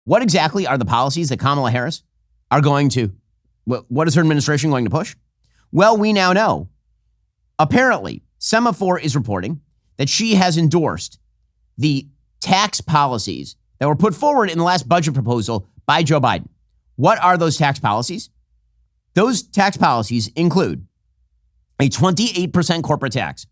What exactly are the policies that Kamala Harris are going to, what is her administration going to push? Well, we now know. Apparently, Semaphore is reporting that she has endorsed the tax policies that were put forward in the last budget proposal by Joe Biden. What are those tax policies? Those tax policies include a 28% corporate tax.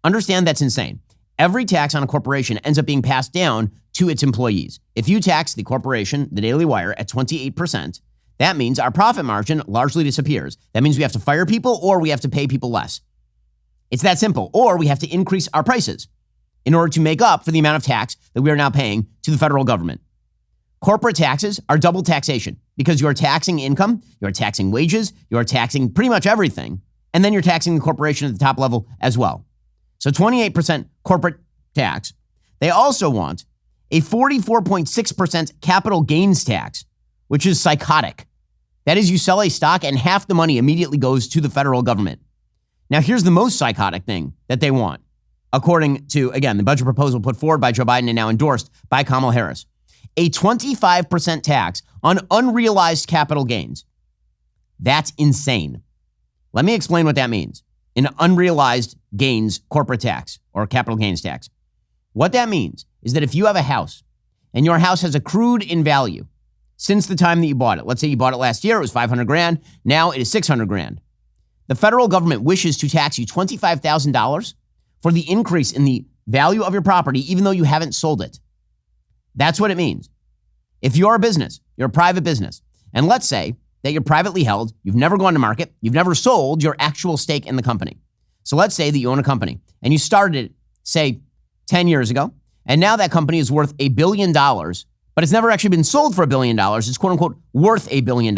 Understand that's insane. Every tax on a corporation ends up being passed down to its employees. If you tax the corporation, the Daily Wire, at 28%, that means our profit margin largely disappears. That means we have to fire people or we have to pay people less. It's that simple. Or we have to increase our prices in order to make up for the amount of tax that we are now paying to the federal government. Corporate taxes are double taxation because you're taxing income, you're taxing wages, you're taxing pretty much everything, and then you're taxing the corporation at the top level as well. So 28% corporate tax. They also want a 44.6% capital gains tax, which is psychotic. That is, you sell a stock and half the money immediately goes to the federal government. Now, here's the most psychotic thing that they want, according to, again, the budget proposal put forward by Joe Biden and now endorsed by Kamala Harris. A 25% tax on unrealized capital gains. That's insane. Let me explain what that means. An unrealized gains corporate tax or capital gains tax. What that means is that if you have a house and your house has accrued in value since the time that you bought it, let's say you bought it last year, it was 500 grand. Now it is 600 grand. The federal government wishes to tax you $25,000 for the increase in the value of your property, even though you haven't sold it. That's what it means. If you're a business, you're a private business, and let's say that you're privately held, you've never gone to market, you've never sold your actual stake in the company. So let's say that you own a company and you started it, say, 10 years ago, and now that company is worth $1 billion, but it's never actually been sold for $1 billion. It's quote unquote worth $1 billion.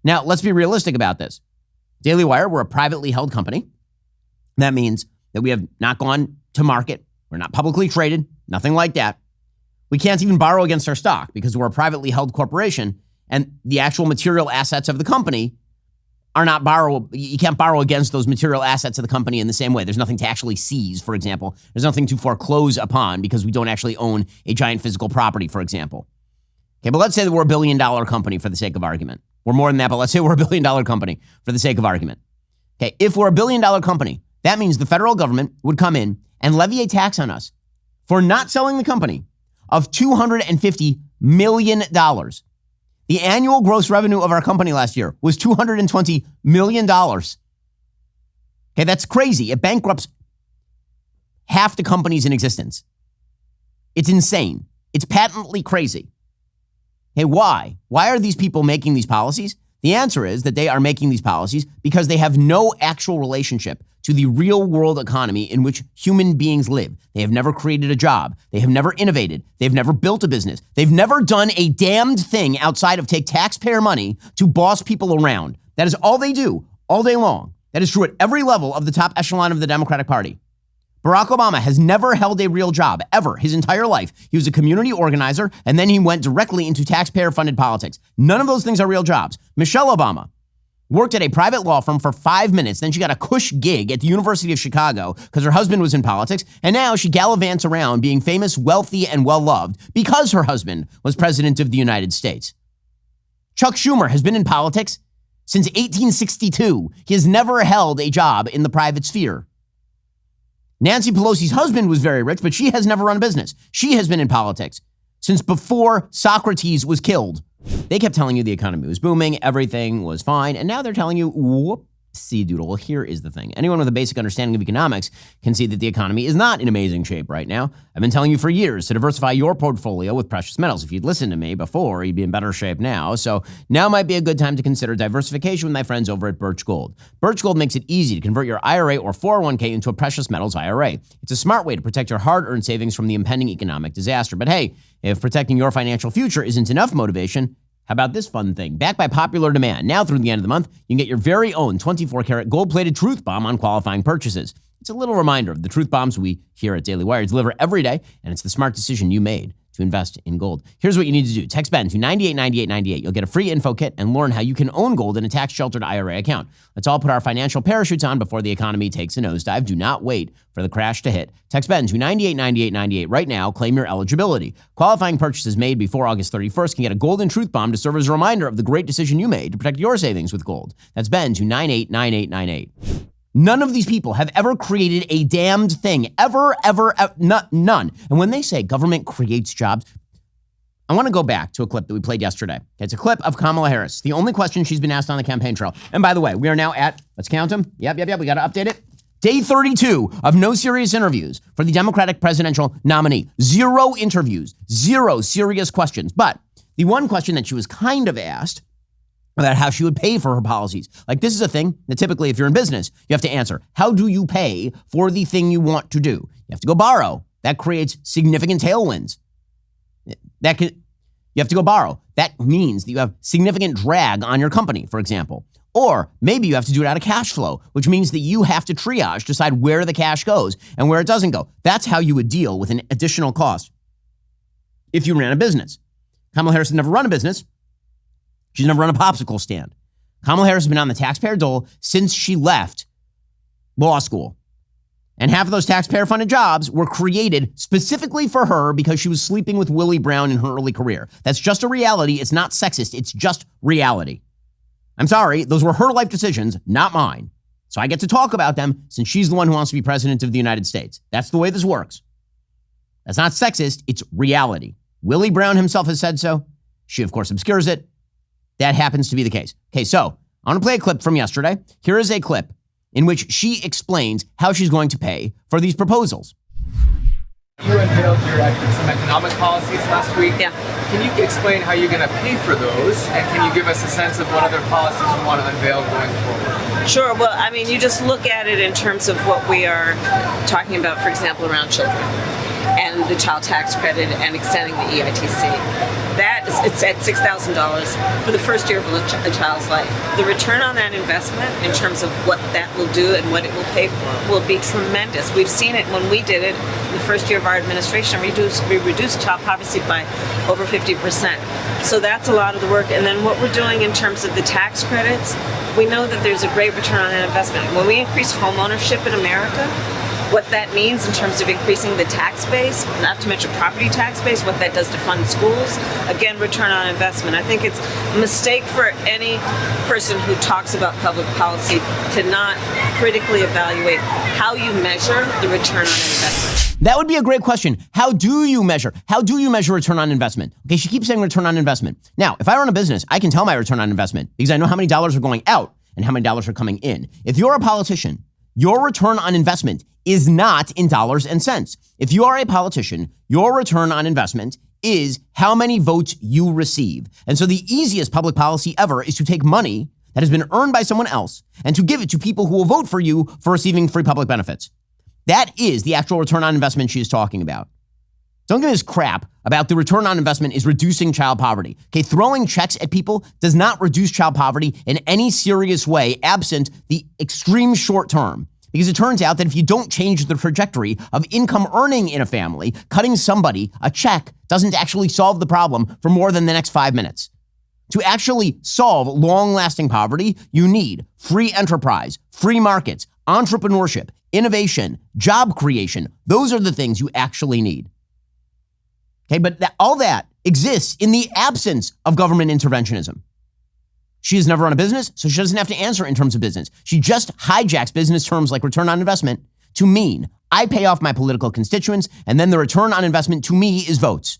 Now, let's be realistic about this. Daily Wire, we're a privately held company. That means that we have not gone to market. We're not publicly traded, nothing like that. We can't even borrow against our stock because we're a privately held corporation and the actual material assets of the company are not borrowable. You can't borrow against those material assets of the company in the same way. There's nothing to actually seize, for example. There's nothing to foreclose upon because we don't actually own a giant physical property, for example. Okay, but let's say that we're $1 billion company for the sake of argument. We're more than that, but let's say we're $1 billion company for the sake of argument. Okay, if we're $1 billion company, that means the federal government would come in and levy a tax on us for not selling the company of $250 million. The annual gross revenue of our company last year was $220 million. Okay, that's crazy. It bankrupts half the companies in existence. It's insane. It's patently crazy. Hey, why? Why are these people making these policies? The answer is that they are making these policies because they have no actual relationship to the real world economy in which human beings live. They have never created a job. They have never innovated. They've never built a business. They've never done a damned thing outside of take taxpayer money to boss people around. That is all they do all day long. That is true at every level of the top echelon of the Democratic Party. Barack Obama has never held a real job, ever, his entire life. He was a community organizer, and then he went directly into taxpayer-funded politics. None of those things are real jobs. Michelle Obama worked at a private law firm for 5 minutes. Then she got a cush gig at the University of Chicago because her husband was in politics. And now she gallivants around being famous, wealthy, and well-loved because her husband was president of the United States. Chuck Schumer has been in politics since 1862. He has never held a job in the private sphere. Nancy Pelosi's husband was very rich, but she has never run a business. She has been in politics since before Socrates was killed. They kept telling you the economy was booming, everything was fine, and now they're telling you, whoopsie doodle. Well, here is the thing. Anyone with a basic understanding of economics can see that the economy is not in amazing shape right now. I've been telling you for years to diversify your portfolio with precious metals. If you'd listened to me before, you'd be in better shape now. So now might be a good time to consider diversification with my friends over at Birch Gold. Birch Gold makes it easy to convert your IRA or 401k into a precious metals IRA. It's a smart way to protect your hard-earned savings from the impending economic disaster. But hey, if protecting your financial future isn't enough motivation, how about this fun thing? Backed by popular demand, now through the end of the month, you can get your very own 24-karat gold-plated Truth Bomb on qualifying purchases. It's a little reminder of the Truth Bombs we here at Daily Wire deliver every day, and it's the smart decision you made to invest in gold. Here's what you need to do. Text Ben to 989898. You'll get a free info kit and learn how you can own gold in a tax-sheltered IRA account. Let's all put our financial parachutes on before the economy takes a nosedive. Do not wait for the crash to hit. Text Ben to 989898 right now. Claim your eligibility. Qualifying purchases made before August 31st can get a golden truth bomb to serve as a reminder of the great decision you made to protect your savings with gold. That's Ben to 989898. None of these people have ever created a damned thing. Ever, none. And when they say government creates jobs, I want to go back to a clip that we played yesterday. It's a clip of Kamala Harris, the only question she's been asked on the campaign trail. And by the way, we are now at, let's count them. Yep, we got to update it. Day 32 of no serious interviews for the Democratic presidential nominee. 0 interviews, 0 serious questions. But the one question that she was kind of asked about how she would pay for her policies. Like, this is a thing that typically, if you're in business, you have to answer. How do you pay for the thing you want to do? You have to go borrow. That creates significant tailwinds. You have to go borrow. That means that you have significant drag on your company, for example. Or maybe you have to do it out of cash flow, which means that you have to triage, decide where the cash goes and where it doesn't go. That's how you would deal with an additional cost if you ran a business. Kamala Harris has never run a business. She's never run a popsicle stand. Kamala Harris has been on the taxpayer dole since she left law school. And half of those taxpayer-funded jobs were created specifically for her because she was sleeping with Willie Brown in her early career. That's just a reality. It's not sexist. It's just reality. I'm sorry. Those were her life decisions, not mine. So I get to talk about them since she's the one who wants to be president of the United States. That's the way this works. That's not sexist. It's reality. Willie Brown himself has said so. She, of course, obscures it. That happens to be the case. Okay, so I want to play a clip from yesterday. Here is a clip in which she explains how she's going to pay for these proposals. You unveiled some economic policies last week. Yeah. Can you explain how you're going to pay for those? And can you give us a sense of what other policies you want to unveil going forward? Sure. Well, I mean, you just look at it in terms of what we are talking about, for example, around children and the child tax credit and extending the EITC. It's at $6,000 for the first year of a child's life. The return on that investment in terms of what that will do and what it will pay for will be tremendous. We've seen it when we did it the first year of our administration. We reduced child poverty by over 50%. So that's a lot of the work. And then what we're doing in terms of the tax credits, we know that there's a great return on that investment. When we increase home ownership in America, what that means in terms of increasing the tax base, not to mention property tax base, what that does to fund schools, again, return on investment. I think it's a mistake for any person who talks about public policy to not critically evaluate how you measure the return on investment. That would be a great question. How do you measure? How do you measure return on investment? Okay, she keeps saying return on investment. Now, if I run a business, I can tell my return on investment because I know how many dollars are going out and how many dollars are coming in. If you're a politician, your return on investment is not in dollars and cents. If you are a politician, your return on investment is how many votes you receive. And so the easiest public policy ever is to take money that has been earned by someone else and to give it to people who will vote for you for receiving free public benefits. That is the actual return on investment she is talking about. Don't give me this crap about the return on investment is reducing child poverty. Okay, throwing checks at people does not reduce child poverty in any serious way, absent the extreme short term. Because it turns out that if you don't change the trajectory of income earning in a family, cutting somebody a check doesn't actually solve the problem for more than the next 5 minutes. To actually solve long-lasting poverty, you need free enterprise, free markets, entrepreneurship, innovation, job creation. Those are the things you actually need. Okay, but all that exists in the absence of government interventionism. She has never run a business, so she doesn't have to answer in terms of business. She just hijacks business terms like return on investment to mean I pay off my political constituents, and then the return on investment to me is votes.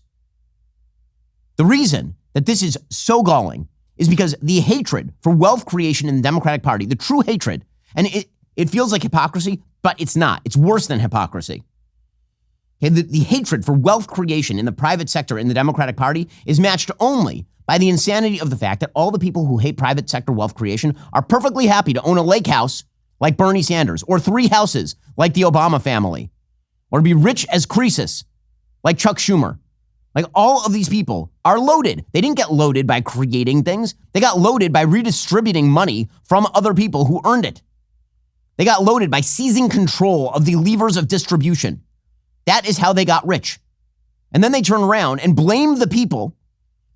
The reason that this is so galling is because the hatred for wealth creation in the Democratic Party, the true hatred, and it feels like hypocrisy, but it's not. It's worse than hypocrisy. Okay, the hatred for wealth creation in the private sector in the Democratic Party is matched only by the insanity of the fact that all the people who hate private sector wealth creation are perfectly happy to own a lake house like Bernie Sanders, or 3 houses like the Obama family, or be rich as Croesus like Chuck Schumer. Like, all of these people are loaded. They didn't get loaded by creating things. They got loaded by redistributing money from other people who earned it. They got loaded by seizing control of the levers of distribution. That is how they got rich. And then they turn around and blame the people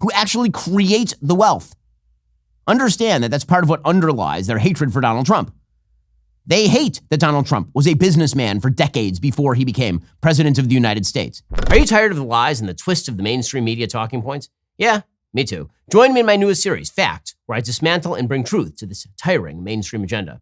who actually create the wealth. Understand that that's part of what underlies their hatred for Donald Trump. They hate that Donald Trump was a businessman for decades before he became president of the United States. Are you tired of the lies and the twists of the mainstream media talking points? Yeah, me too. Join me in my newest series, Fact, where I dismantle and bring truth to this tiring mainstream agenda.